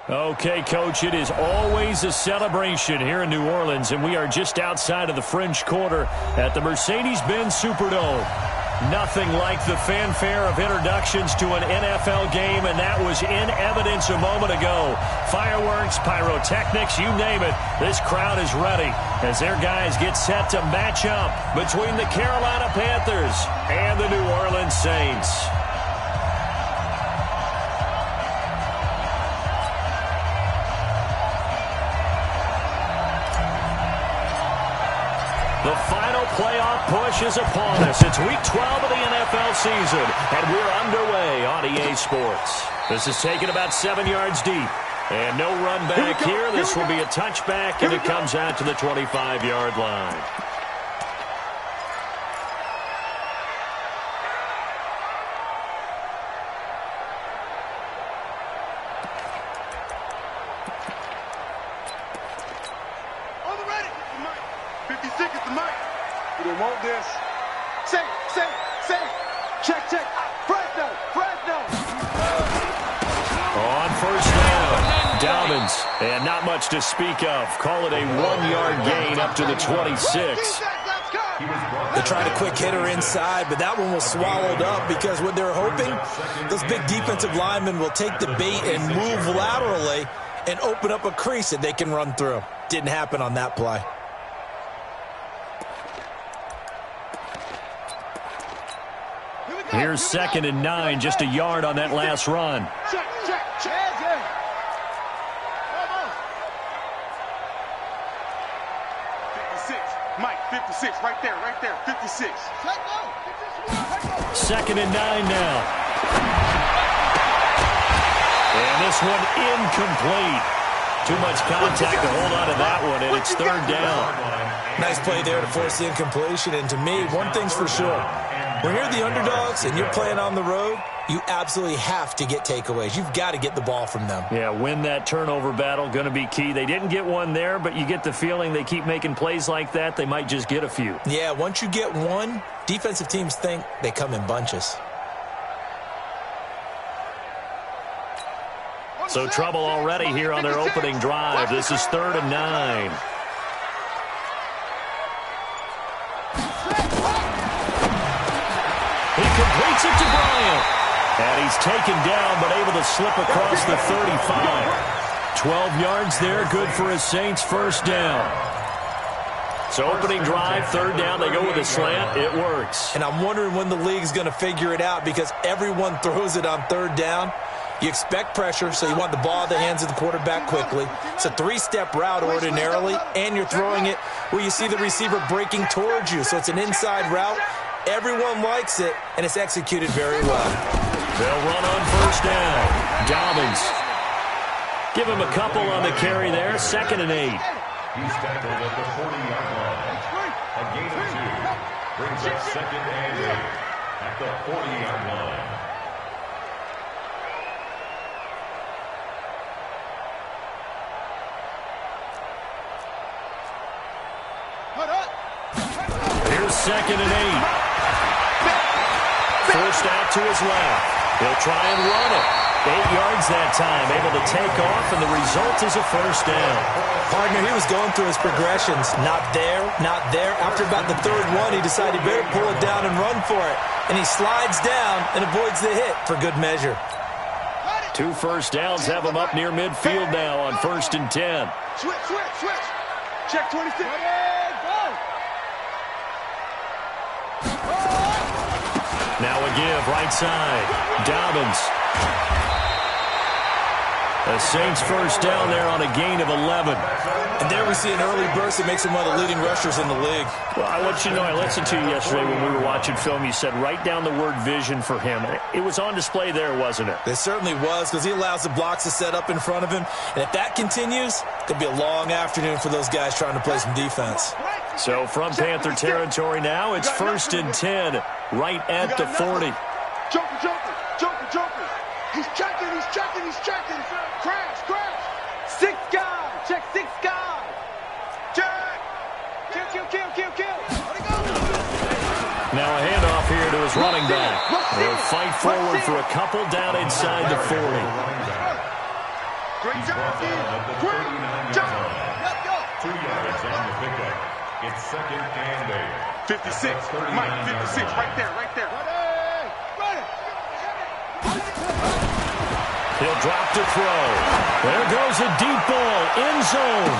Okay, Coach, it is always a celebration here in New Orleans, and we are just outside of the French Quarter at the Mercedes-Benz Superdome. Nothing like the fanfare of introductions to an NFL game, and that was in evidence a moment ago. Fireworks, pyrotechnics, you name it. This crowd is ready as their guys get set to match up between the Carolina Panthers and the New Orleans Saints. The final playoff push is upon us. It's Week 12 of the NFL season, and we're underway on EA Sports. This is taken about 7 yards deep, and no run back here. This will be a touchback, and it comes out to the 25-yard line. Want this. Say. Check. Fresno. On first down, Dobbins, and not much to speak of. Call it a 1-yard gain up to the 26. They tried a quick hitter inside, but that one was swallowed up because what they're hoping, those big defensive linemen will take the bait and move laterally and open up a crease that they can run through. Didn't happen on that play. Here's 2nd and 9, just a yard on that last run. Check. 56. Mike, 56. Right there. 56. 2nd and 9 now. And this one incomplete. Too much contact to hold on to that one, and it's 3rd down. Nice play there to force the incompletion. And to me, one thing's for sure. When you're the underdogs and you're playing on the road, you absolutely have to get takeaways. You've got to get the ball from them. Yeah, win that turnover battle, going to be key. They didn't get one there, but you get the feeling they keep making plays like that, they might just get a few. Yeah, once you get one, defensive teams think they come in bunches. So trouble already here on their opening drive. This is 3rd and 9. He completes it to Bryant. And he's taken down, but able to slip across the 35. 12 yards there, good for a Saints first down. So opening drive, 3rd down, they go with a slant. It works. And I'm wondering when the league's going to figure it out because everyone throws it on 3rd down. You expect pressure, so you want the ball in the hands of the quarterback quickly. It's a 3-step route ordinarily, and you're throwing it where you see the receiver breaking towards you. So it's an inside route. Everyone likes it, and it's executed very well. They'll run on first down. Dobbins. Give him a couple on the carry there. 2nd and 8. He's tackled at the 40-yard line. A gain of 2. Brings up 2nd and 8 at the 40-yard line. Here's 2nd and 8. Forced out to his left. He'll try and run it. 8 yards that time, able to take off, and the result is a first down. Partner, he was going through his progressions. Not there. After about the 3rd one, he decided he better pull it down and run for it. And he slides down and avoids the hit for good measure. 2 first downs have him up near midfield now on 1st and 10. Switch. Check 26. Now a give, right side. Dobbins. The Saints first down there on a gain of 11. And there we see an early burst that makes him one of the leading rushers in the league. Well, I want you to know, I listened to you yesterday when we were watching film. You said write down the word vision for him. It was on display there, wasn't it? It certainly was, because he allows the blocks to set up in front of him. And if that continues, it'll be a long afternoon for those guys trying to play some defense. So from Panther territory now, it's 1st and 10, right at the 40. Joker. He's checking. Crash. 6 guys. Check 6 guys. Check. Kill. Now a handoff here to his running back. They'll fight forward for a couple down inside the 40. Great He's job, brought kid. down at the Quick. 39-yard line. 2 yards on the pickup. It's second and 8. 56. Mike, 56. Right there, right there. He'll drop to throw. There goes a deep ball, end zone.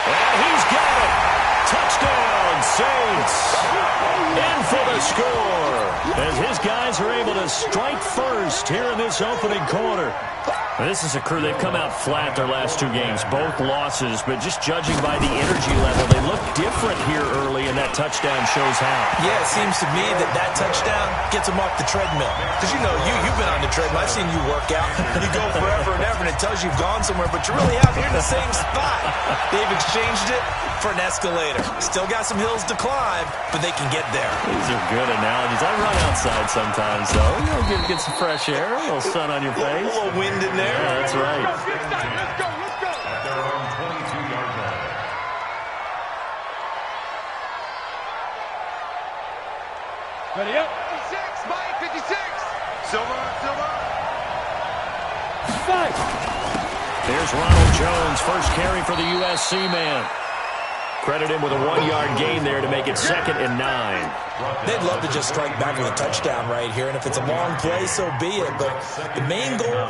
And he's got it. Touchdown, Saints. In for the score. As his guys are able to strike first here in this opening quarter. This is a crew, they've come out flat their last 2 games, both losses, but just judging by the energy level, they look different here early, and that touchdown shows how. Yeah, it seems to me that touchdown gets them off the treadmill. Because, you know, you've been on the treadmill. I've seen you work out. You go forever and ever, and it tells you you've gone somewhere, but you're really out here in the same spot. They've exchanged it for an escalator. Still got some hills to climb, but they can get there. These are good analogies. I run outside sometimes, though. You know, get some fresh air, a little sun on your face. A little wind in there. Yeah, that's right. Let's go. At their own 22-yard line. Ready up. 56, Mike, 56. Silver. Fight. There's Ronald Jones, first carry for the USC man. Credit him with a 1-yard gain there to make it 2nd and 9. They'd love to just strike back with a touchdown right here, and if it's a long play, so be it. But the main goal,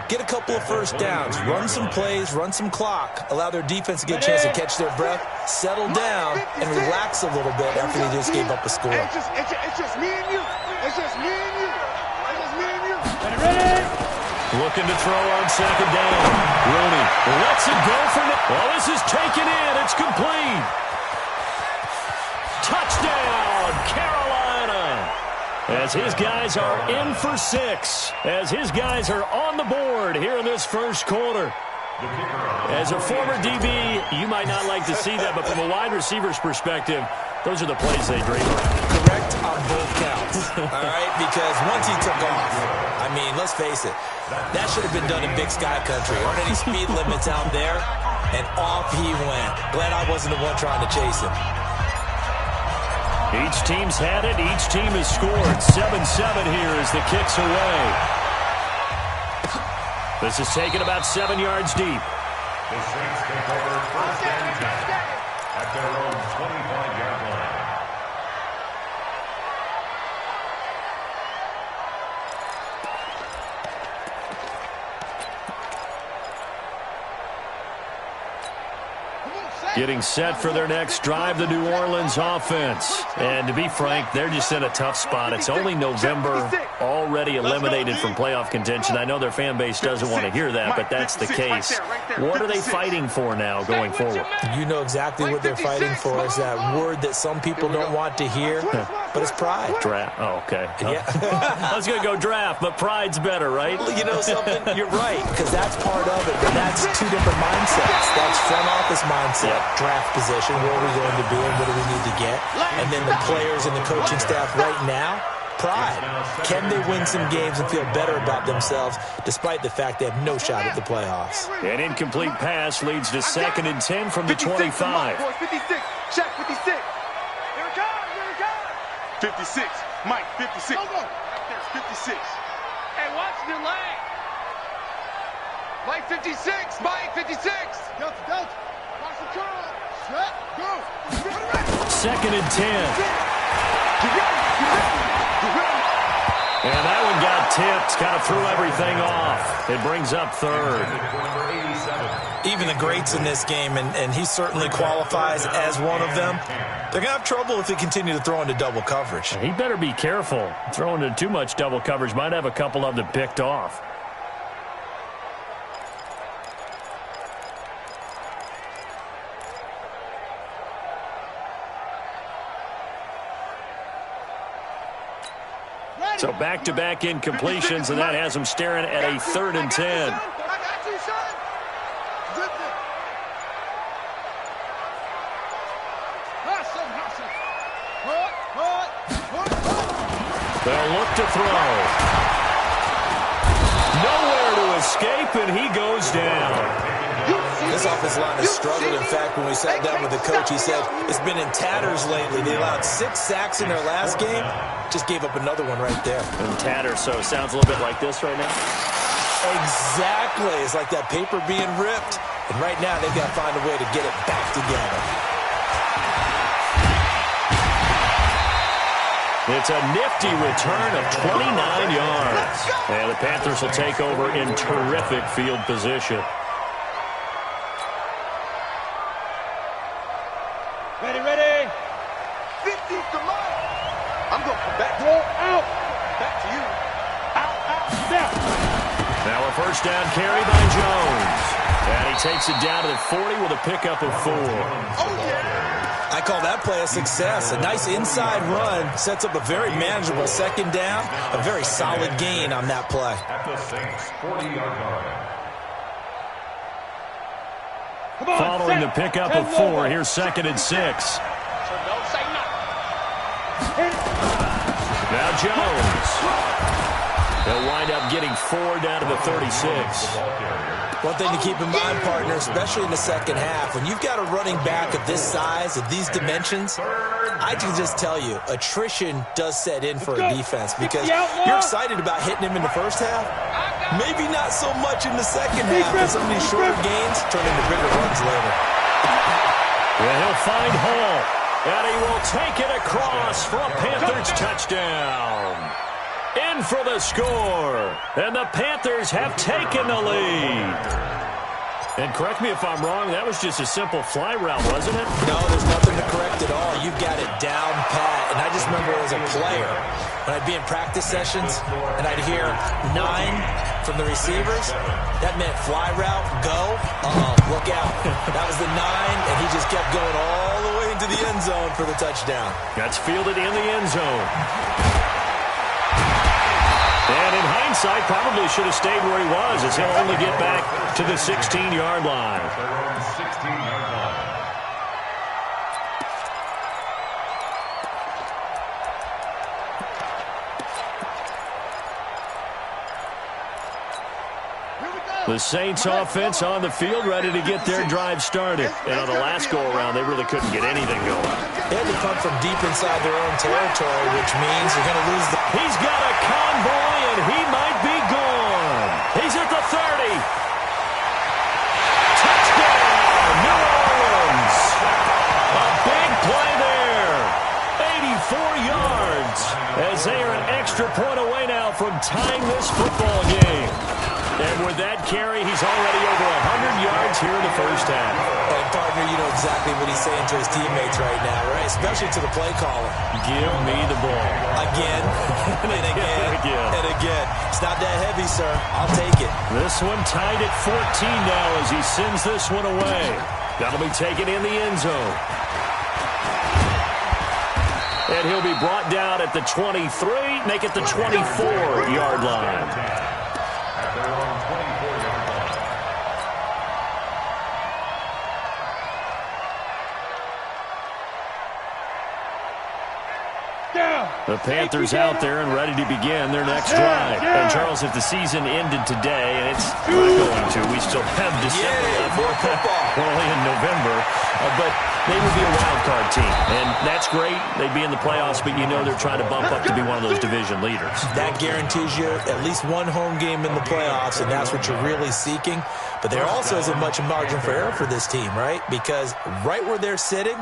get a couple of first downs, run some plays, run some clock, allow their defense to get a chance to catch their breath, settle down, and relax a little bit after they just gave up a score. It's just me and you. It's just me and you. Ready? Looking to throw on 2nd down. Rooney lets it go for now. Well, this is taken in. It's complete. Touchdown, Carolina. As his guys are in for 6. As his guys are on the board here in this first quarter. As a former DB, you might not like to see that, but from a wide receiver's perspective, those are the plays they dream of. Correct on both counts, all right? Because once he took off, I mean, let's face it, that should have been done in Big Sky Country. Aren't any speed limits out there? And off he went. Glad I wasn't the one trying to chase him. Each team's had it. Each team has scored. 7-7 here as the kick's away. This is taken about 7 yards deep. The Saints take over first and 10 at their own 25-yard line. Getting set for their next drive, the New Orleans offense. And to be frank, they're just in a tough spot. It's only November, already eliminated from playoff contention. I know their fan base doesn't want to hear that, but that's the case. What are they fighting for now going forward? You know exactly what they're fighting for. Is that word that some people don't want to hear, but it's pride. Draft. Oh, okay. Yeah. I was going to go draft, but pride's better, right? Well, you know something? You're right, because that's part of it, but that's 2 different mindsets. That's front office mindset. Draft position, where are we going to be and what do we need to get? And then the players and the coaching staff right now, pride. Can they win some games and feel better about themselves despite the fact they have no shot at the playoffs? An incomplete pass leads to 2nd and 10 from the 25. 56. Check 56. Here it comes. 56. Mike, 56. There's 56. Hey, watch the leg. Mike 56. Mike 56. Delta. Watch the curl. Set. Go. 2nd and 10. And that one got tipped, kind of threw everything off. It brings up 3rd. Even the greats in this game, and he certainly qualifies as one of them, they're going to have trouble if they continue to throw into double coverage. He better be careful. Throwing into too much double coverage might have a couple of them picked off. So back-to-back incompletions, and that has them staring at a 3rd and 10. They'll look to throw. Nowhere to escape, and he goes down. This offensive line has struggled. In fact, when we sat down with the coach, he said it's been in tatters lately. They allowed 6 sacks in their last game. Just gave up another one right there. In tatters, so it sounds a little bit like this right now. Exactly. It's like that paper being ripped. And right now, they've got to find a way to get it back together. It's a nifty return of 29 yards. And the Panthers will take over in terrific field position. Ready, ready. 50, come on. I'm going to come back. Roll out. Back to you. Down. Now a first down carry by Jones. And he takes it down to the 40 with a pickup of 4. Oh, yeah. I call that play a success. A nice inside run sets up a very manageable second down. A very solid gain on that play. At the Saints' 40-yard line. Come on, Following the set. pickup 10 of 4, low. here's 2nd and 6. So don't say nothing. Now Jones. They'll wind up getting 4 down to the 36. One thing to keep in mind, partner, especially in the second half, when you've got a running back of this size, of these dimensions, I can just tell you, attrition does set in for a defense because you're excited about hitting him in the first half. Maybe not so much in the second half, and some of these shorter gains turn into bigger runs later. And he'll find Hall, and he will take it across for a Panthers touchdown. In for the score, and the Panthers have taken the lead. And correct me if I'm wrong, that was just a simple fly route, wasn't it? No, there's nothing to correct at all. You've got it down pat. And I just remember as a player, when I'd be in practice sessions, and I'd hear 9 from the receivers, that meant fly route, go, look out. That was the 9, and he just kept going all the way into the end zone for the touchdown. That's fielded in the end zone. And in hindsight, probably should have stayed where he was, as he'll only get back to the 16-yard line. Their own 16-yard line. The Saints offense on the field, ready to get their drive started. And on the last go-around, they really couldn't get anything going. They had to punt from deep inside their own territory, which means they're going to lose the... He's got a convoy, and he might be gone. He's at the 30. Touchdown, New Orleans. A big play there. 84 yards, as they are an extra point away now from tying this football game. And with that carry, he's already over 100 yards here in the first half. And, partner, you know exactly what he's saying to his teammates right now, right? Especially to the play caller. Give me the ball. Again, and again, and again. It's not that heavy, sir. I'll take it. This one tied at 14 now as he sends this one away. That'll be taken in the end zone. And he'll be brought down at the 23, make it the 24-yard line. At their own 24-yard line. The Panthers out there and ready to begin their next drive. And, Charles, if the season ended today, and it's not going to, we still have December left. More football. We're only in November. But they would be a wild card team. And that's great. They'd be in the playoffs, but you know they're trying to bump up to be one of those division leaders. That guarantees you at least one home game in the playoffs, and that's what you're really seeking. But there also isn't much margin for error for this team, right? Because right where they're sitting,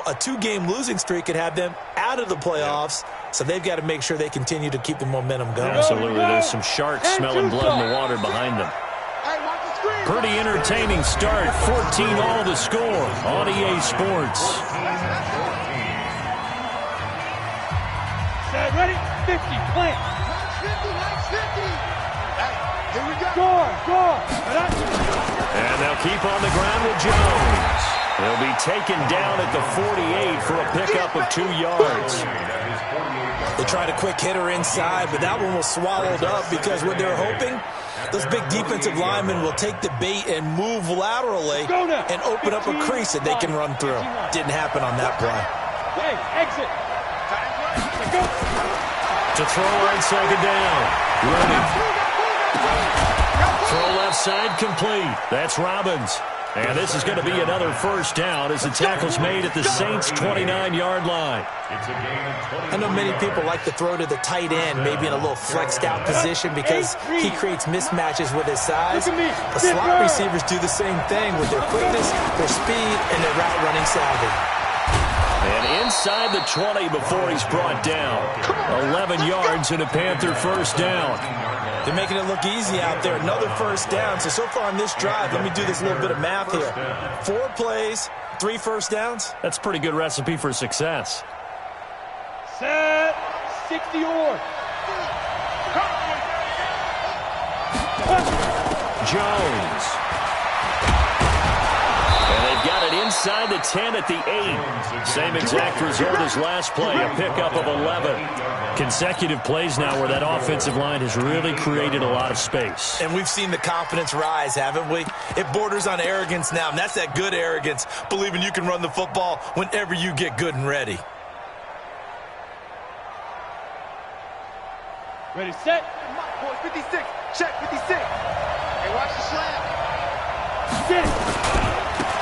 a 2-game losing streak could have them out of the playoffs, so they've got to make sure they continue to keep the momentum going. Absolutely. There's some sharks smelling blood in the water behind them. Pretty entertaining start. 14-all to score on EA Sports. Set, ready? 50, plant. 50. Hey, here we go. Score. And they'll keep on the ground with Jones. He'll be taken down at the 48 for a pickup of 2 yards. They tried a quick hitter inside, but that one was swallowed up because what they're hoping, those big defensive linemen will take the bait and move laterally and open up a crease that they can run through. Didn't happen on that play. Hey, exit. Go. To throw on second down. Running. Throw left side complete. That's Robbins. And this is going to be another first down as the tackle's made at the Saints' 29-yard line. I know many people like to throw to the tight end, maybe in a little flexed out position because he creates mismatches with his size. But slot receivers do the same thing with their quickness, their speed, and their route running savvy. And inside the 20 before he's brought down. 11 yards and a Panther first down. They're making it look easy out there. Another first down. So far on this drive, let me do this little bit of math here. 4 plays, 3 first downs. That's a pretty good recipe for success. Set. 60 or. Jones. And they've got it inside the 10 at the 8. Same exact result as last play, a pickup of 11. Consecutive plays now where that offensive line has really created a lot of space. And we've seen the confidence rise, haven't we? It borders on arrogance now, and that's that good arrogance, believing you can run the football whenever you get good and ready. Ready, set. Boys, 56. Check, 56. Hey, watch the slam. Sit.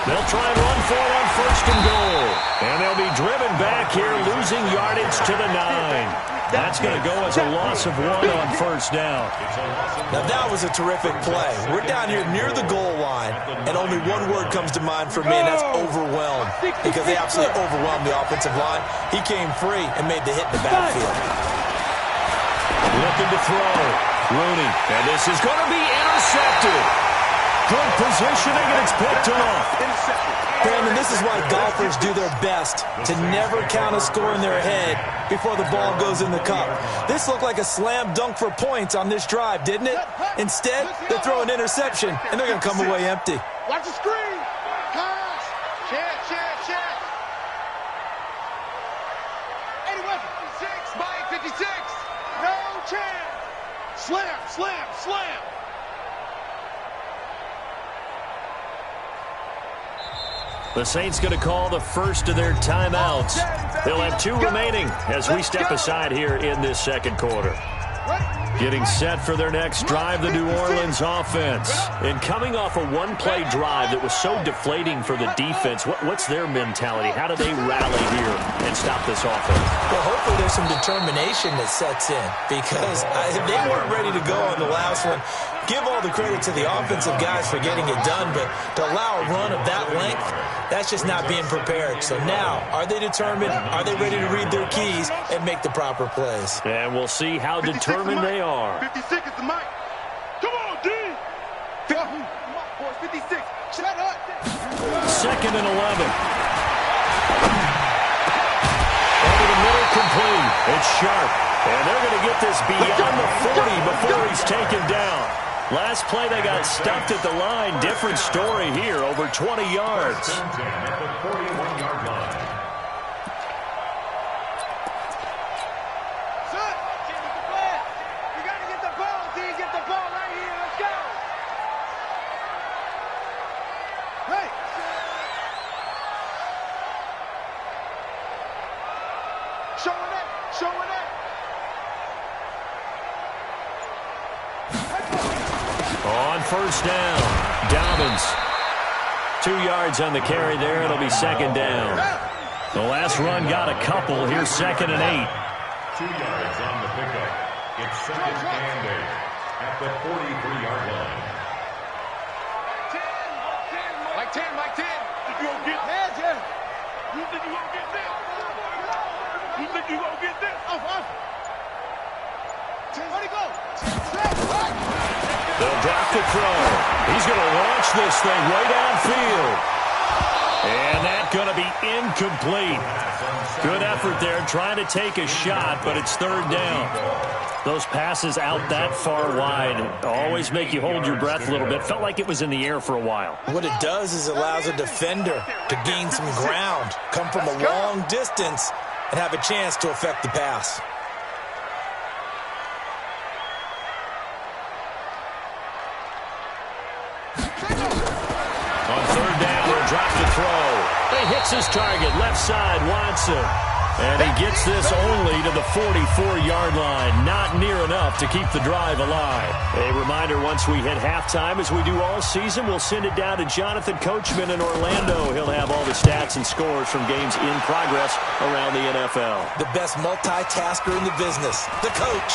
They'll try and run for it on first and goal. And they'll be driven back here, losing yardage to the 9. That's going to go as a loss of 1 on first down. Now that was a terrific play. We're down here near the goal line, and only one word comes to mind for me, and that's overwhelmed. Because they absolutely overwhelmed the offensive line. He came free and made the hit in the backfield. Looking to throw. Rooney. And this is going to be intercepted. Good positioning, and it's picked off. Brandon, this is why golfers do their best to never count a score in their head before the ball goes in the cup. This looked like a slam dunk for points on this drive, didn't it? Instead, they throw an interception, and they're going to come away empty. Watch the screen. Pass. Check. 81. 56. Mike, 56. No chance. Slam. The Saints going to call the first of their timeouts. They'll have 2 remaining as we step aside here in this second quarter. Getting set for their next drive, the New Orleans offense. And coming off a one-play drive that was so deflating for the defense, what's their mentality? How do they rally here and stop this offense? Well, hopefully there's some determination that sets in because they weren't ready to go on the last one. Give all the credit to the offensive guys for getting it done, but to allow a run of that length, that's just not being prepared. So now, are they determined? Are they ready to read their keys and make the proper plays? And we'll see how determined they are. 56 is the mic. Come on, D. 50. Boys, 56. Shut up. 2nd and 11. Over the middle, complete. It's Sharp. And they're going to get this beyond the 40 before he's taken down. Last play, they got stuffed at the line. Different story here, over 20 yards. At the 41-yard line. Son, you got to get the ball, D. Get the ball right here. Let's go. Hey. Showing it. On first down, Dobbins. 2 yards on the carry there. It'll be 2nd down. The last run got a couple. Here's 2nd and 8. 2 yards on the pickup. It's 2nd and 8 at the 43-yard line. Mike 10. Think you gonna get this? You think you gonna get this? Where'd he go? They'll drop the throw. He's going to launch this thing way downfield. And that's going to be incomplete. Good effort there trying to take a shot, but it's 3rd down. Those passes out that far wide always make you hold your breath a little bit. Felt like it was in the air for a while. What it does is allows a defender to gain some ground, come from a long distance, and have a chance to affect the pass. On 3rd down, they'll drop the throw. He hits his target, left side, Watson. And he gets this only to the 44-yard line. Not near enough to keep the drive alive. A reminder, once we hit halftime, as we do all season, we'll send it down to Jonathan Coachman in Orlando. He'll have all the stats and scores from games in progress around the NFL. The best multitasker in the business, the coach.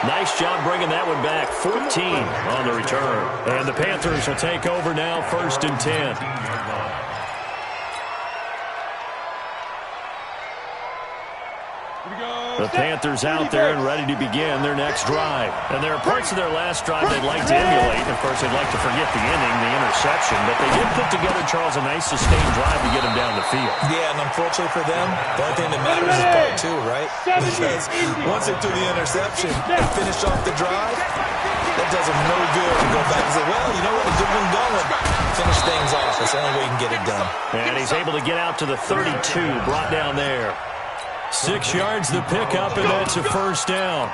Nice job bringing that one back. 14 on the return. And the Panthers will take over now, 1st and 10. The Panthers out there and ready to begin their next drive. And there are parts of their last drive they'd like to emulate. Of course, they'd like to forget the inning, the interception. But they did put together, Charles, a nice sustained drive to get them down the field. Yeah, and unfortunately for them, the only thing that matters is part 2, right? Because once they threw the interception and finished off the drive, that does them no good to go back and say, well, you know what, a good one going. Finish things off. That's the only way you can get it done. And he's able to get out to the 32, brought down there. 6 yards the pickup, and that's a 1st down.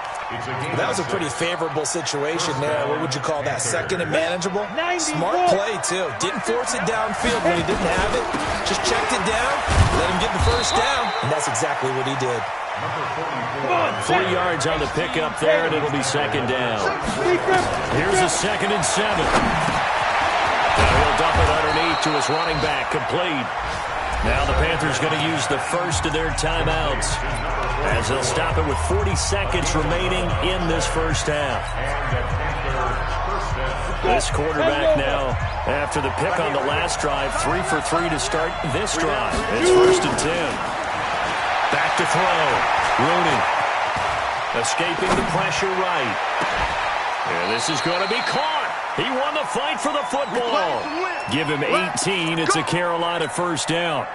That was a pretty favorable situation there. What would you call that? 2nd and manageable? Smart play, too. Didn't force it downfield when he didn't have it. Just checked it down, let him get the 1st down, and that's exactly what he did. 3 yards on the pickup there, and it'll be 2nd down. Here's a 2nd and 7. Now he'll dump it underneath to his running back, complete. Now the Panthers going to use the first of their timeouts as they'll stop it with 40 seconds remaining in this first half. This quarterback now, after the pick on the last drive, 3 for 3 to start this drive. It's 1st and 10. Back to throw. Rooney escaping the pressure right. And this is going to be caught. He won the fight for the football. Give him 18. It's a Carolina 1st down.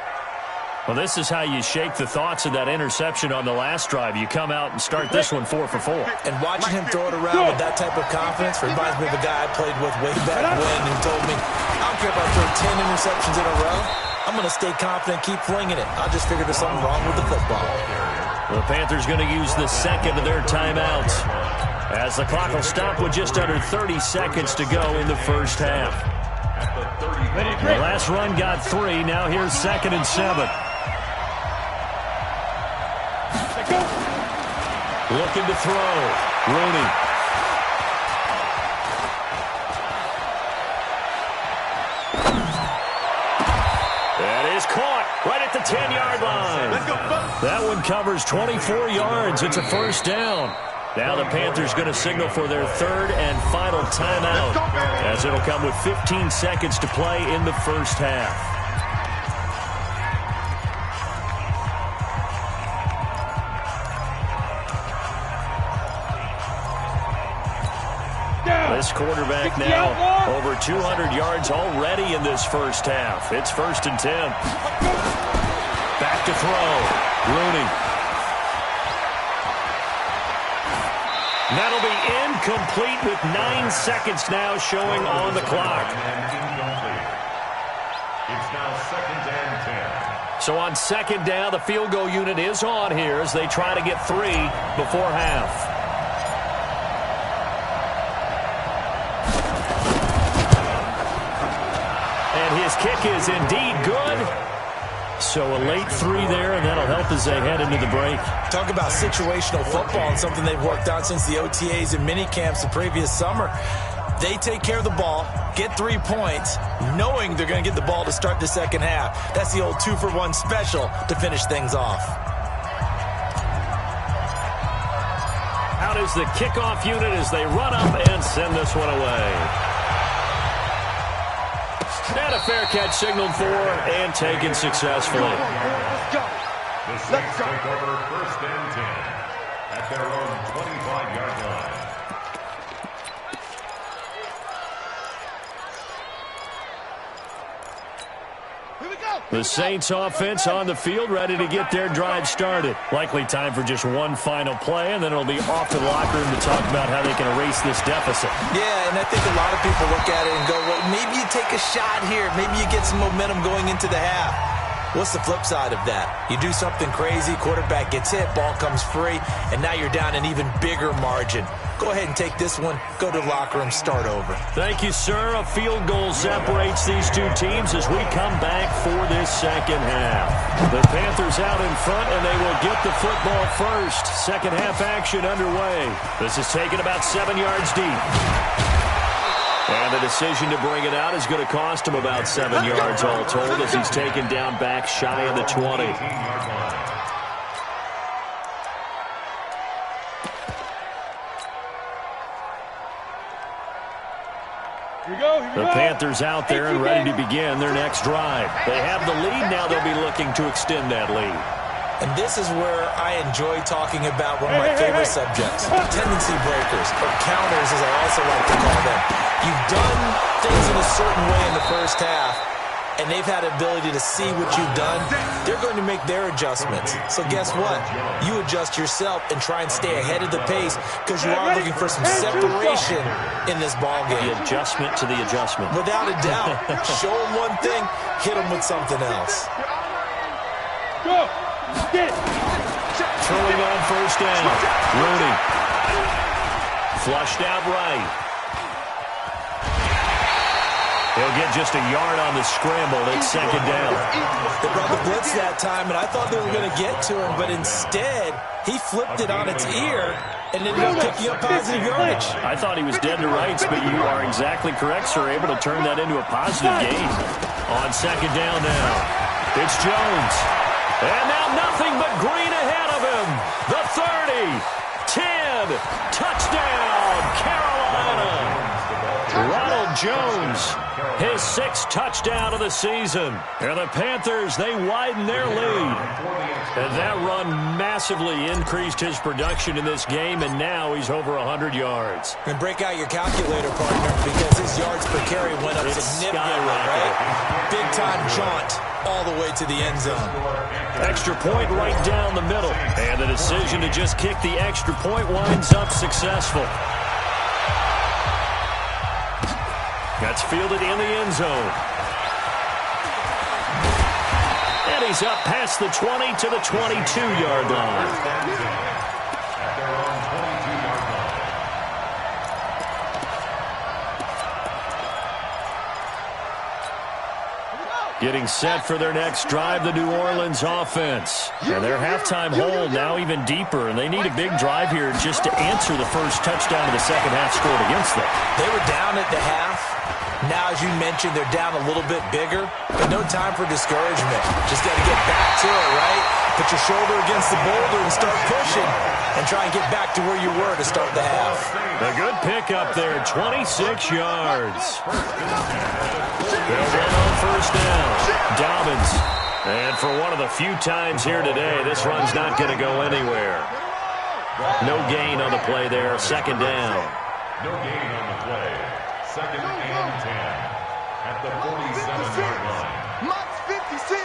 Well, this is how you shake the thoughts of that interception on the last drive. You come out and start this one 4 for 4. And watching him throw it around with that type of confidence reminds me of a guy I played with way back when who told me, I don't care if I throw 10 interceptions in a row. I'm going to stay confident, keep flinging it. I just figured there's something wrong with the football. The Panthers going to use the second of their timeouts as the clock will stop with just under 30 seconds to go in the first half. The last run got 3. Now here's 2nd and 7. Looking to throw. Rooney. That is caught right at the 10-yard line. That one covers 24 yards. It's a 1st down. Now the Panthers going to signal for their 3rd and final timeout as it'll come with 15 seconds to play in the first half. This quarterback now over 200 yards already in this first half. It's 1st and 10. Back to throw. Rooney. That'll be incomplete with 9 seconds now showing on the clock. It's now 2nd and 10. So on 2nd down, the field goal unit is on here as they try to get 3 before half. And his kick is indeed good. So a late 3 there, and that'll help as they head into the break. Talk about situational football and something they've worked on since the OTAs and mini camps the previous summer. They take care of the ball, get 3 points, knowing they're going to get the ball to start the second half. That's the old 2-for-1 special to finish things off. Out is the kickoff unit as they run up and send this one away. And a fair catch signaled for and taken successfully. The Saints take over 1st and 10 at their own 25-yard line. The Saints offense on the field, ready to get their drive started. Likely time for just one final play, and then it'll be off to the locker room to talk about how they can erase this deficit. Yeah, and I think a lot of people look at it and go, well, maybe you take a shot here. Maybe you get some momentum going into the half. What's the flip side of that? You do something crazy, quarterback gets hit, ball comes free, and now you're down an even bigger margin. Go ahead and take this one, go to the locker room, start over. Thank you, sir. A field goal separates these two teams as we come back for this second half. The Panthers out in front, and they will get the football first. Second half action underway. This is taken about 7 yards deep. And the decision to bring it out is going to cost him about 7 yards all told as he's taken down back shy of the 20. The Panthers out there and ready to begin their next drive. They have the lead. Now they'll be looking to extend that lead. And this is where I enjoy talking about one of my favorite subjects, tendency breakers, or counters as I also like to call them. You've done things in a certain way in the first half, and they've had the ability to see what you've done. They're going to make their adjustments. So guess what? You adjust yourself and try and stay ahead of the pace because you are looking for some separation in this ballgame. The adjustment to the adjustment. Without a doubt. Show them one thing, hit them with something else. Go! Get it! Throwing on first down. Rooney. Flushed out right. He'll get just a yard on the scramble. It's second down. They brought the blitz that time, and I thought they were going to get to him, but instead, he flipped it on its ear and ended up picking up positive yardage. I thought he was dead to rights, but you are exactly correct, sir. Able to turn that into a positive gain. On second down now, it's Jones. And now nothing but green ahead of him. The 30, 10, touchdown, Carolina. Ronald Jones, his 6th touchdown of the season. And the Panthers, they widen their lead. And that run massively increased his production in this game, and now he's over 100 yards. And break out your calculator, partner, because his yards per carry went up significantly, right? Big-time jaunt all the way to the end zone. Extra point right down the middle. And the decision to just kick the extra point winds up successful. That's fielded in the end zone. And he's up past the 20 to the 22-yard line. Getting set for their next drive, the New Orleans offense. And their halftime hole now even deeper, and they need a big drive here just to answer the first touchdown of the second half scored against them. They were down at the half. Now, as you mentioned, they're down a little bit bigger, but no time for discouragement. Just got to get back to it, right? Put your shoulder against the boulder and start pushing and try and get back to where you were to start the half. A good pickup there, 26 yards. They'll run on first down. Dobbins. And for one of the few times here today, this run's not going to go anywhere. No gain on the play there, second down. No gain on the play. Second and 10 at the 47-yard line. Max 56.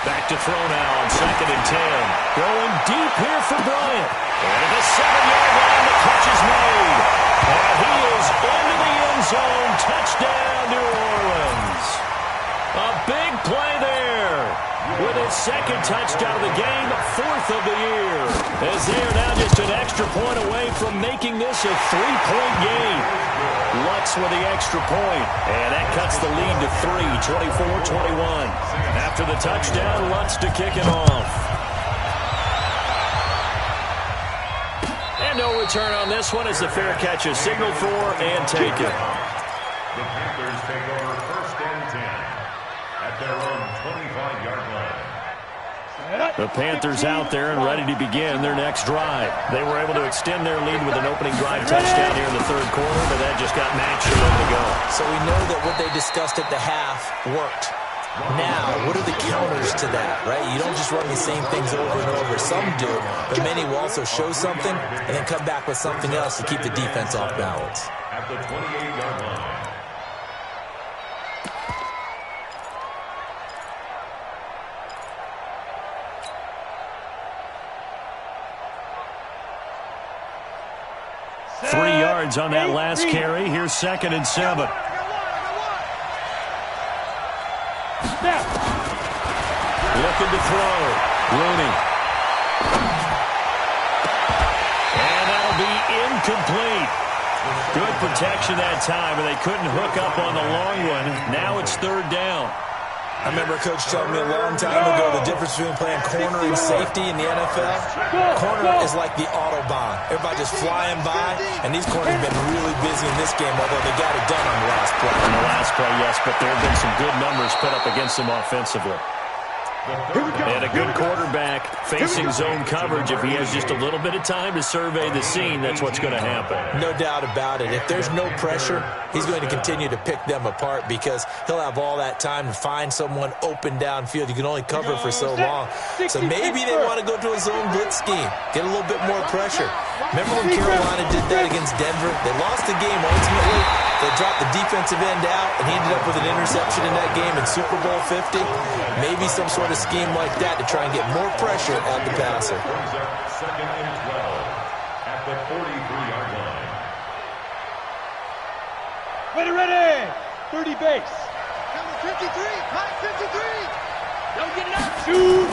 Back to throw now on second and 10. Going deep here for Bryant. And at the 7-yard line, the catch is made. And he is into the end zone. Touchdown, New Orleans. A big play there. With his second touchdown of the game, 4th of the year. As they are now just an extra point away from making this a 3-point game. Lutz with the extra point. And that cuts the lead to 3, 24-21. After the touchdown, Lutz to kick it off. And no return on this one as the fair catch is signaled for and taken. The Panthers take over first and 10 at their own 25-yard line. The Panthers out there and ready to begin their next drive. They were able to extend their lead with an opening drive touchdown here in the third quarter, but that just got matched and ready to go. So we know that what they discussed at the half worked. Now, what are the counters to that, right? You don't just run the same things over and over. Some do, but many will also show something and then come back with something else to keep the defense off balance. At the 28-yard line. Three yards on that last carry. Here's second and 7. Snap. Looking to throw. Rooney. And that'll be incomplete. Good protection that time, and they couldn't hook up on the long one. Now it's third down. I remember Coach telling me a long time ago the difference between playing corner and safety in the NFL. Corner is like the Autobahn. Everybody just flying by, and these corners have been really busy in this game, although they got it done on the last play. On the last play, yes, but there have been some good numbers put up against them offensively. And a good quarterback facing zone coverage. If he has just a little bit of time to survey the scene, that's what's going to happen. No doubt about it. If there's no pressure, he's going to continue to pick them apart because he'll have all that time to find someone open downfield. You can only cover for so long. So maybe they want to go to a zone blitz scheme, get a little bit more pressure. Remember when Carolina did that against Denver? They lost the game ultimately. They dropped the defensive end out, and he ended up with an interception in that game in Super Bowl 50. Maybe some sort of scheme like that to try and get more pressure at the passer. Second and 12 at the 43-yard line. Ready. 30 base. Number 53. Mike 53. Don't get it up. Shoot.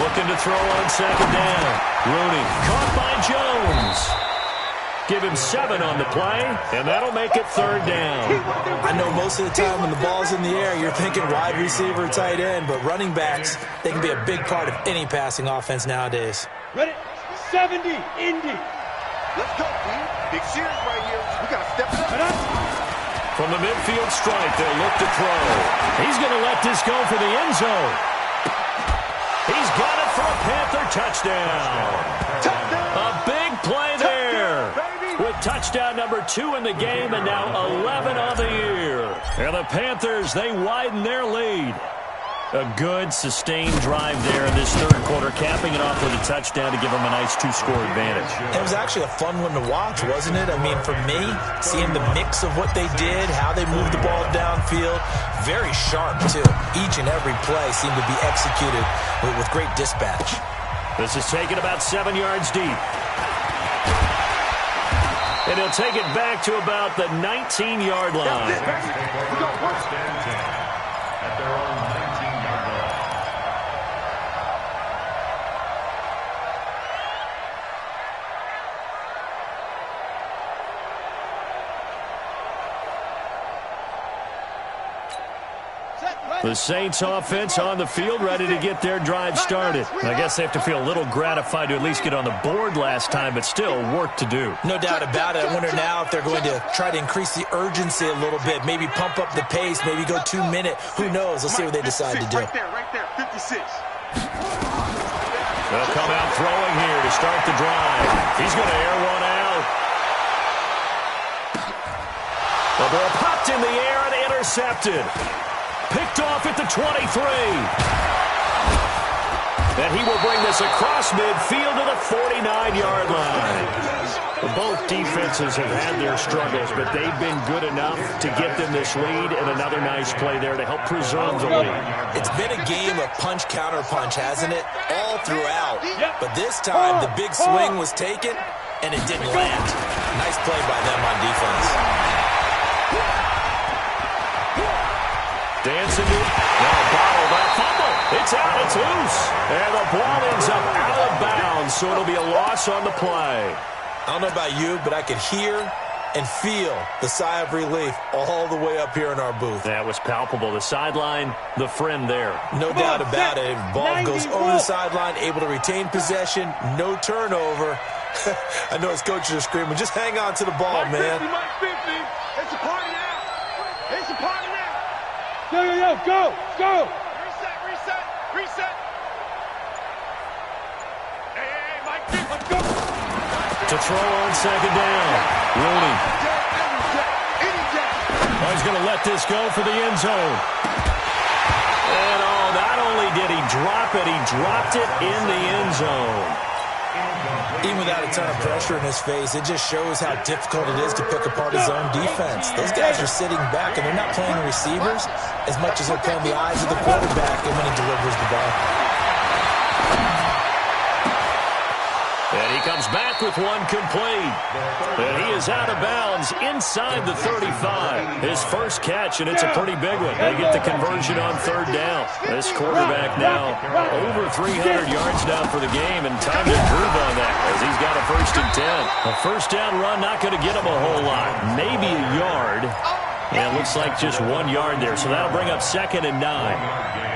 Looking to throw on second down. Rooney caught by Jones. Give him 7 on the play, and that'll make it third down. I know most of the time when the ball's in the air, you're thinking wide receiver, tight end, but running backs, they can be a big part of any passing offense nowadays. Ready. 70. Indy. Let's go, team. Big series right here. We got to step it up. From the midfield stripe, they'll look to throw. He's going to let this go for the end zone. He's got it for a Panther touchdown. A big play there. With touchdown number 2 in the game and now 11 on the year. And the Panthers, they widen their lead. A good, sustained drive there in this third quarter, capping it off with a touchdown to give them a nice 2-score advantage. It was actually a fun one to watch, wasn't it? I mean, for me, seeing the mix of what they did, how they moved the ball downfield, very sharp, too. Each and every play seemed to be executed with great dispatch. This is taken about 7 yards deep. And he'll take it back to about the 19-yard line. At their own 19-yard line. The Saints offense on the field, ready to get their drive started. I guess they have to feel a little gratified to at least get on the board last time, but still work to do. No doubt about it. I wonder now if they're going to try to increase the urgency a little bit, maybe pump up the pace, maybe go 2-minute. Who knows? Let's see what they decide to do. Right there, 56. They'll come out throwing here to start the drive. He's going to air one out. The ball popped in the air and intercepted. Picked off at the 23. And he will bring this across midfield to the 49-yard line. Both defenses have had their struggles, but they've been good enough to get them this lead, and another nice play there to help preserve the lead. It's been a game of punch-counter-punch, hasn't it? All throughout. But this time, the big swing was taken, and it didn't land. Nice play by them on defense. Dancing to bottle that fumble. It's out. It's loose. And the ball ends up out of bounds, so it'll be a loss on the play. I don't know about you, but I could hear and feel the sigh of relief all the way up here in our booth. That was palpable. The sideline, the friend there. No doubt about it. Ball goes over the sideline, able to retain possession, no turnover. I know his coaches are screaming, just hang on to the ball, man. Mike 50. It's a party now. It's a party now. Go. Reset. Hey, Mike 50. Let's go. To throw on second down. Rooney. He's going to let this go for the end zone. And not only did he drop it, he dropped it in the end zone. Even without a ton of pressure in his face, it just shows how difficult it is to pick apart his own defense. Those guys are sitting back, and they're not playing receivers as much as they're playing the eyes of the quarterback and when he delivers the ball. And he comes back with one complete. And he is out of bounds inside the 35. His first catch, and it's a pretty big one. They get the conversion on third down. This quarterback now over 300 yards now for the game, and time to improve on that as he's got a 1st and 10. A first down run not going to get him a whole lot. Maybe a yard. And it looks like just 1 yard there. So that'll bring up 2nd and 9.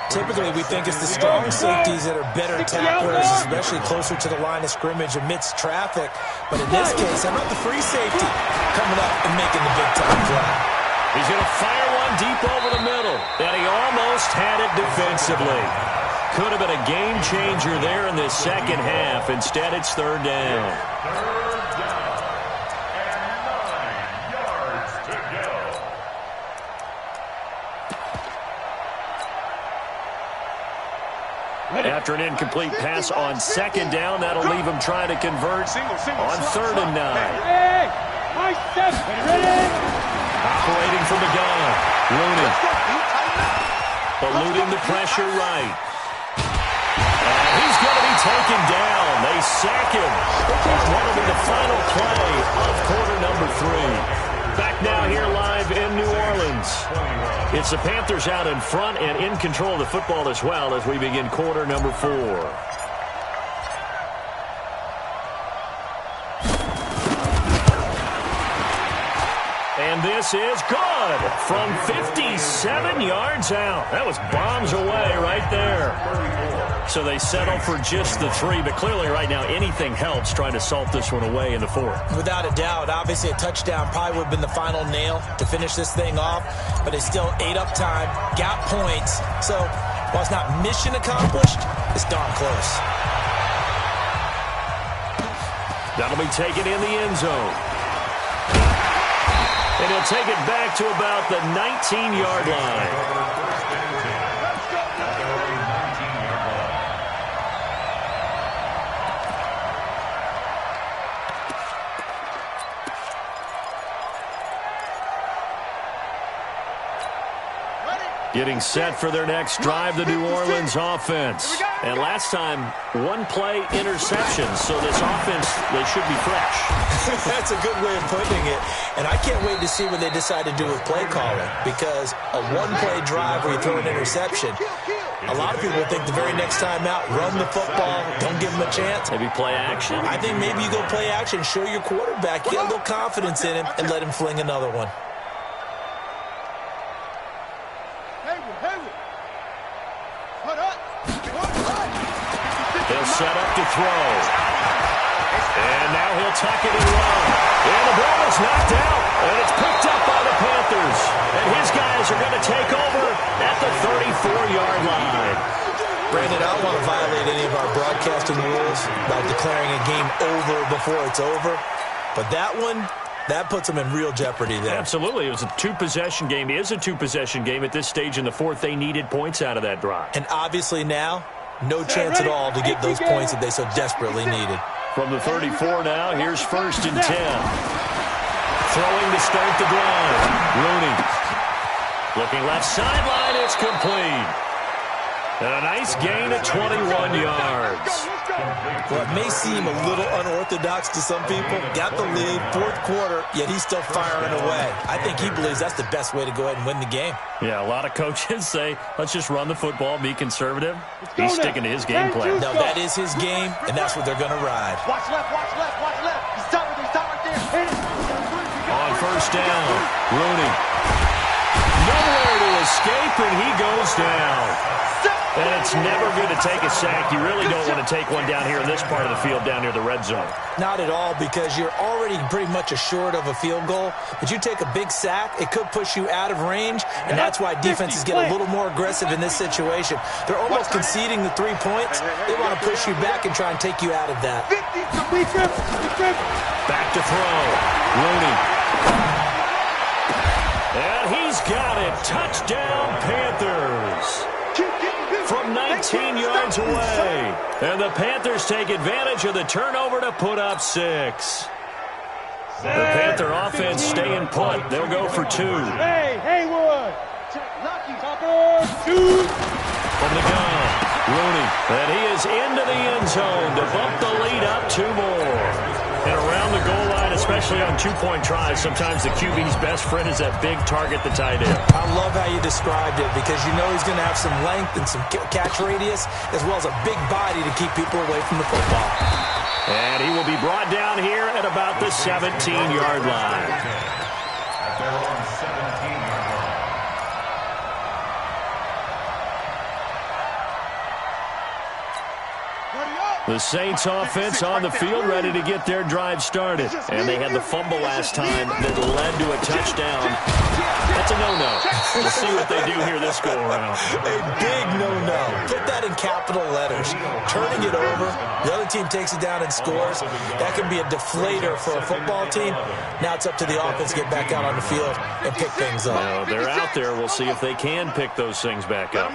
Typically, we think it's the strong safeties that are better tacklers, especially closer to the line of scrimmage amidst traffic. But in this case, how about the free safety coming up and making the big-time play? He's going to fire one deep over the middle, and he almost had it defensively. Could have been a game changer there in this second half. Instead, it's 3rd down. After an incomplete pass on 2nd down, that'll leave him trying to convert on 3rd and 9. Operating from the gun, Rooney. Eluding the pressure right. And he's going to be taken down. They sack him. One of the final play of quarter number 3. Back now here live in New Orleans. It's the Panthers out in front and in control of the football as well as we begin quarter number 4. And this is good from 57 yards out. That was bombs away right there. So they settle for just the 3, but clearly right now anything helps trying to salt this one away in the 4th. Without a doubt, obviously a touchdown probably would have been the final nail to finish this thing off, but they still ate up time, got points. So while it's not mission accomplished, it's darn close. That'll be taken in the end zone. And he'll take it back to about the 19-yard line. Getting set for their next drive, the New Orleans offense. And last time, 1-play interception. So this offense, they should be fresh. That's a good way of putting it. And I can't wait to see what they decide to do with play calling. Because a 1-play drive where you throw an interception, a lot of people think the very next time out, run the football, don't give them a chance. Maybe play action. I think maybe you go play action, show your quarterback, get a little confidence in him, and let him fling another one. He'll set up to throw. And now he'll tuck it and run. And the ball is knocked out. And it's picked up by the Panthers. And his guys are going to take over at the 34-yard line. Brandon, I don't want to violate any of our broadcasting rules by declaring a game over before it's over. But that one, that puts them in real jeopardy there. Absolutely. It was a 2-possession game. It is a 2-possession game at this stage in the 4th. They needed points out of that drive. And obviously now, no chance at all to get those points that they so desperately needed. From the 34 now, here's 1st and 10. Throwing to start the drive. Rooney. Looking left sideline, it's complete. And a nice gain of 21 yards. Well, it may seem a little unorthodox to some people. Got the lead, 4th quarter, yet he's still firing away. I think he believes that's the best way to go ahead and win the game. Yeah, a lot of coaches say, let's just run the football, be conservative. He's sticking to his game plan. No, that is his game, and that's what they're going to ride. Watch left, watch left, watch left. He's top right there. Hit it. On 1st down, Rooney. Nowhere to escape, and he goes down. And it's never good to take a sack. You really don't want to take one down here in this part of the field down near the red zone. Not at all, because you're already pretty much assured of a field goal. But you take a big sack, it could push you out of range, and that's why defenses get a little more aggressive in this situation. They're almost conceding the 3 points. They want to push you back and try and take you out of that. Back to throw. Rooney. And he's got it. Touchdown, Panthers. From 19 yards away. And the Panthers take advantage of the turnover to put up 6. The Panther offense staying put. They'll go for 2. Hey, Haywood. Topper, 2. From the gun. Rooney, and he is into the end zone to bump the lead up 2 more. And around the goal line, especially on two-point tries, sometimes the QB's best friend is that big target, the tight end. I love how you described it because you know he's going to have some length and some catch radius as well as a big body to keep people away from the football. And he will be brought down here at about the 17-yard line. At their own 17-yard line. The Saints offense on the field ready to get their drive started. And they had the fumble last time that led to a touchdown. That's a no-no. We'll see what they do here this go-around. A big no-no. Put that in capital letters. Turning it over, the other team takes it down and scores. That can be a deflator for a football team. Now it's up to the offense to get back out on the field and pick things up. Well, they're out there. We'll see if they can pick those things back up.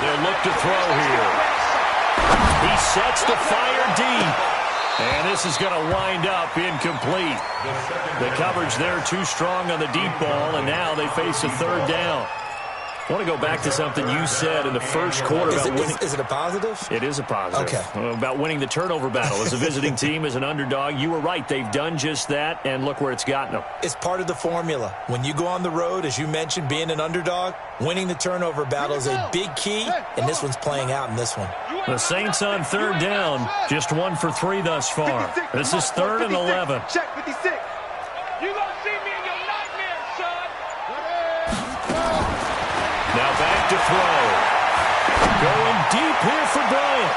They'll look to throw here. He sets to fire deep. And this is going to wind up incomplete. The coverage there too strong on the deep ball, and now they face a third down. I want to go back to something you said in the first quarter about winning. Is it a positive? It is a positive. Okay. About winning the turnover battle as a visiting team, as an underdog. You were right. They've done just that, and look where it's gotten them. It's part of the formula. When you go on the road, as you mentioned, being an underdog, winning the turnover battle is a big key, and this one's playing out in this one. The Saints on third down, just 1 for 3 thus far. This is 3rd and 11. Check 56. You gonna see me in your nightmares, son. Now back to throw. Going deep here for Bryant.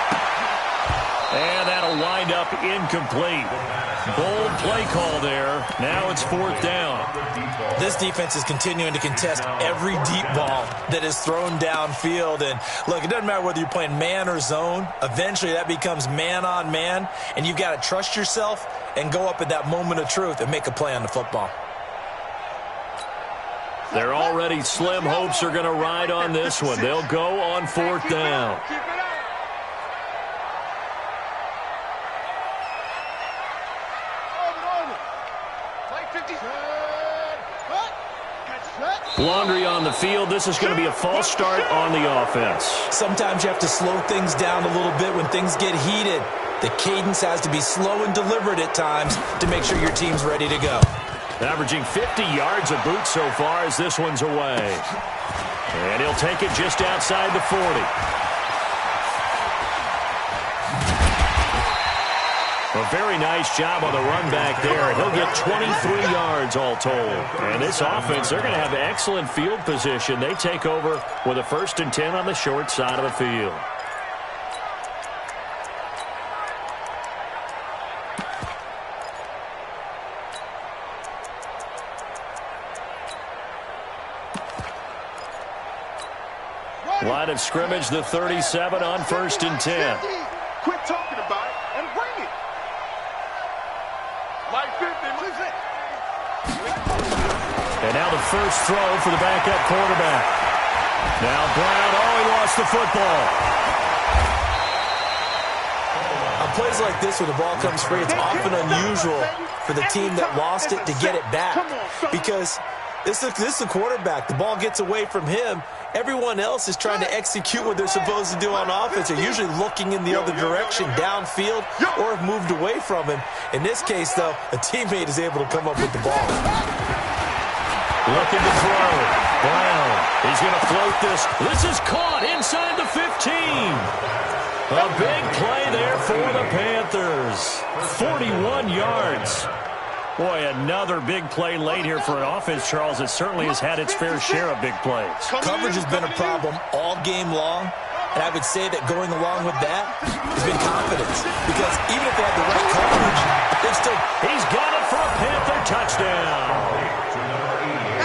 And that'll wind up incomplete. Bold play call there. Now it's 4th down. This defense is continuing to contest every deep ball that is thrown downfield. And look, it doesn't matter whether you're playing man or zone. Eventually that becomes man on man. And you've got to trust yourself and go up at that moment of truth and make a play on the football. Their already slim hopes are going to ride on this one. They'll go on 4th down. Laundry on the field. This is going to be a false start on the offense. Sometimes you have to slow things down a little bit when things get heated. The cadence has to be slow and deliberate at times to make sure your team's ready to go. Averaging 50 yards a boot so far as this one's away. And he'll take it just outside the 40. A very nice job on the run back there. He'll get 23 yards all told. And this offense, they're going to have excellent field position. They take over with a 1st and 10 on the short side of the field. Line of scrimmage, the 37 on 1st and 10. Quit talking about it and bring it. Like 50, lose it. And now the first throw for the backup quarterback. Now Brown, he lost the football. On plays like this where the ball comes free, it's often unusual for the team that lost it to get it back. Because this is the quarterback. The ball gets away from him. Everyone else is trying to execute what they're supposed to do on offense. They're usually looking in the other direction, downfield, or have moved away from him. In this case, though, a teammate is able to come up with the ball. Looking to throw. Brown, he's going to float this. This is caught inside the 15. A big play there for the Panthers. 41 yards. Boy, another big play late here for an offense, Charles, that certainly has had its fair share of big plays. Coverage has been a problem all game long, and I would say that going along with that has been confidence. Because even if they have the right coverage, they've still... He's got it for a Panther touchdown.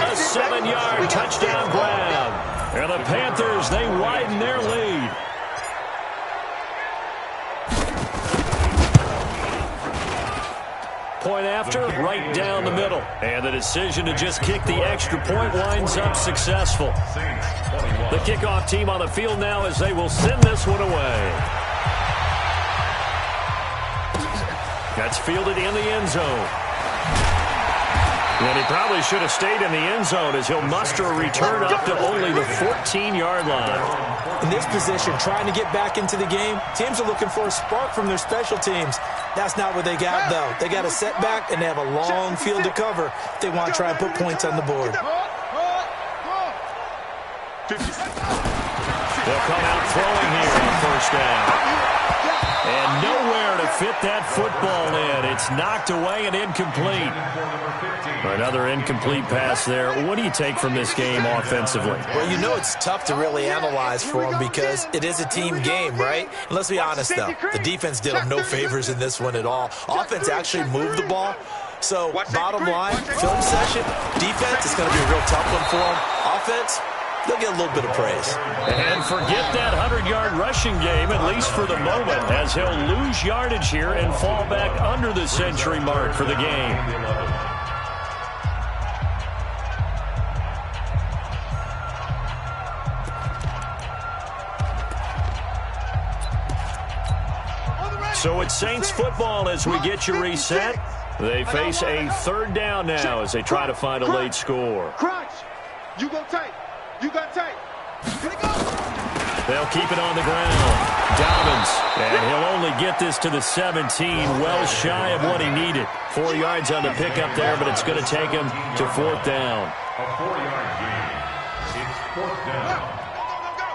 A 7-yard touchdown grab. And the Panthers, they widen their lead. Point after, right down the middle. And the decision to just kick the extra point winds up successful. The kickoff team on the field now as they will send this one away. That's fielded in the end zone. And he probably should have stayed in the end zone as he'll muster a return up to only the 14-yard line. In this position, trying to get back into the game, teams are looking for a spark from their special teams. That's not what they got, though. They got a setback, and they have a long field to cover if they want to try and put points on the board. They'll come out throwing here on first down. And nowhere to fit that football in. It's knocked away and incomplete. Another incomplete pass there. What do you take from this game offensively? Well, you know it's tough to really analyze for them because it is a team game, right? And let's be honest, though. The defense did them no favors in this one at all. Offense actually moved the ball. So, bottom line, film session, defense is going to be a real tough one for them. Offense, they'll get a little bit of praise. And forget that 100-yard rushing game, at least for the moment, as he'll lose yardage here and fall back under the century mark for the game. So it's Saints football as we get you reset. They face a third down now as they try to find a late score. Crunch. You go tight. You got tight. Here we go. They'll keep it on the ground. Dobbins, and he'll only get this to the 17, well shy of what he needed. 4 yards on the pickup there, but it's going to take him to fourth down. A 4-yard gain. It's fourth down. Go.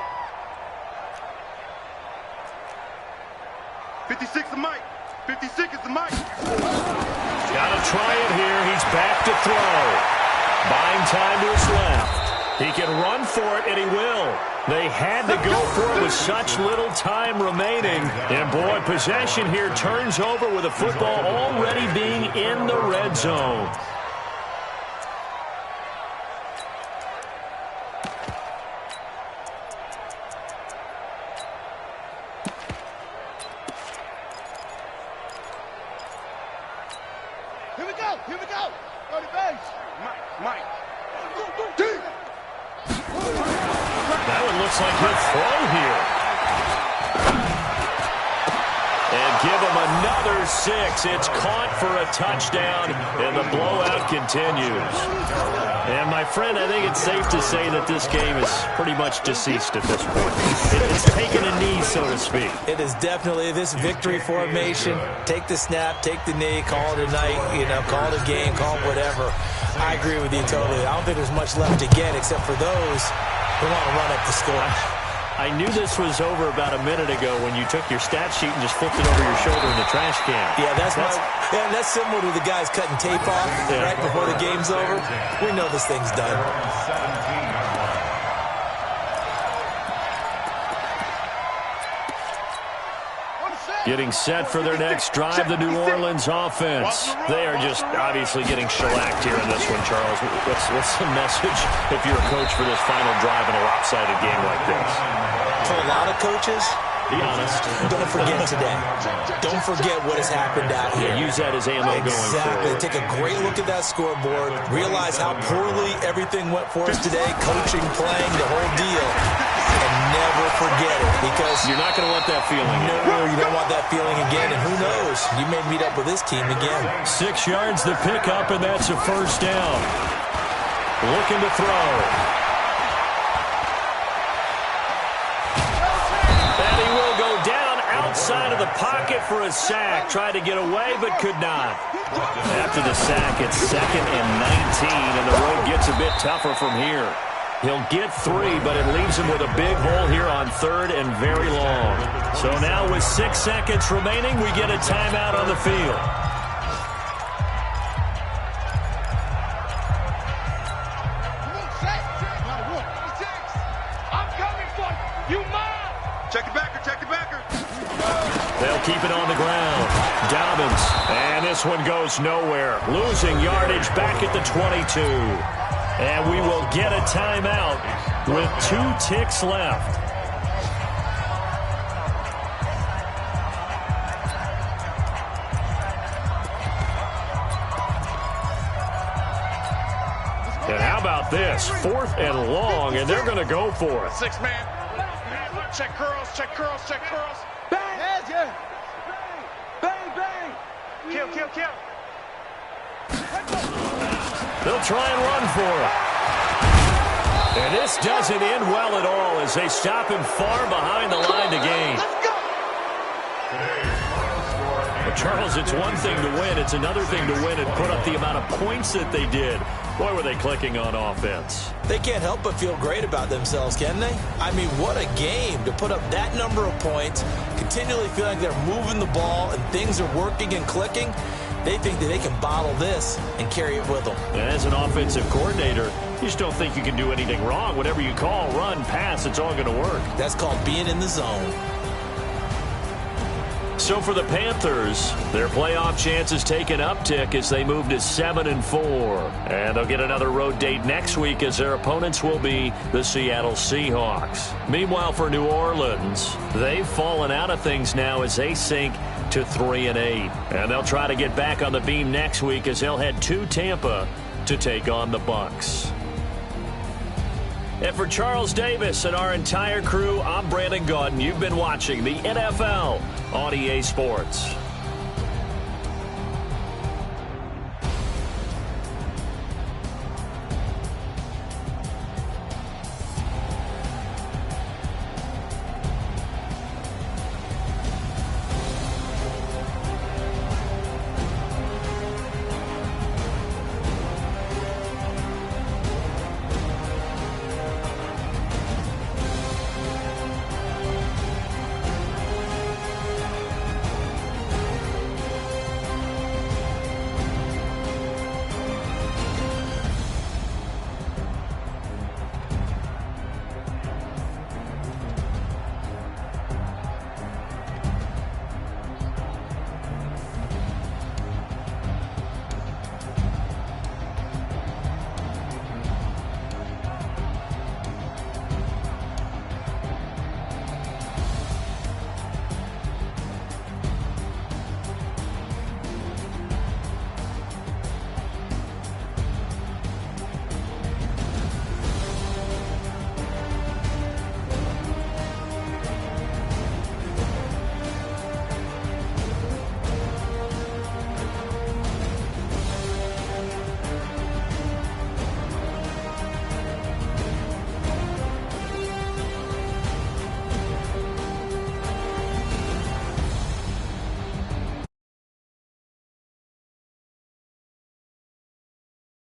56 is Mike. 56 is the Mike. Got to try it here. He's back to throw. Buying time to his left. He can run for it, and he will. They had to go for it with such little time remaining. And, boy, possession here turns over with the football already being in the red zone. Here we go. Go to base. Mike. Deep. That one looks like he'll throw here. And give him another 6. It's caught for a touchdown, and the blowout continues. And, my friend, I think it's safe to say that this game is pretty much deceased at this point. It's taken a knee, so to speak. It is definitely this victory formation. Take the snap, take the knee, call it a night, call it a game, call it whatever. I agree with you totally. I don't think there's much left to get except for those who want to run up the score. I knew this was over about a minute ago when you took your stat sheet and just flipped it over your shoulder in the trash can. Yeah, that's similar to the guys cutting tape off right before the game's over. We know this thing's done. Getting set for their next drive, the New Orleans offense. They are just obviously getting shellacked here in this one, Charles. What's the message if you're a coach for this final drive in a lopsided game like this? For a lot of coaches, be honest. Don't forget today. Don't forget what has happened out here. Yeah, use that as ammo going forward. Take a great look at that scoreboard. Realize how poorly everything went for us today. Coaching, playing, the whole deal. And never forget it, because you're not going to want that feeling. No, you don't want that feeling again. And who knows? You may meet up with this team again. 6 yards the pickup, and that's a first down. Looking to throw. And he will go down outside of the pocket for a sack. Tried to get away, but could not. After the sack, it's 2nd and 19, and the road gets a bit tougher from here. He'll get 3, but it leaves him with a big hole here on 3rd and very long. So now with 6 seconds remaining, we get a timeout on the field. I'm coming for you. You mine. Check the backer. They'll keep it on the ground. Dobbins, and this one goes nowhere. Losing yardage back at the 22. And we will get a timeout with 2 ticks left. And how about this? 4th and long, and they're going to go for it. 6 man. Check curls. Bang. Yeah. Bang. Kill. They'll try and run for it. And this doesn't end well at all as they stop him far behind the line to gain. Well, Charles, it's one thing to win. It's another thing to win and put up the amount of points that they did. Boy, were they clicking on offense. They can't help but feel great about themselves, can they? I mean, what a game to put up that number of points, continually feeling like they're moving the ball and things are working and clicking. They think that they can bottle this and carry it with them. And as an offensive coordinator, you just don't think you can do anything wrong. Whatever you call, run, pass, it's all going to work. That's called being in the zone. So for the Panthers, their playoff chances take an uptick as they move to 7-4. And they'll get another road date next week as their opponents will be the Seattle Seahawks. Meanwhile, for New Orleans, they've fallen out of things now as they sink to 3-8. And they'll try to get back on the beam next week as they'll head to Tampa to take on the Bucs. And for Charles Davis and our entire crew, I'm Brandon Gaudin. You've been watching the NFL on EA Sports.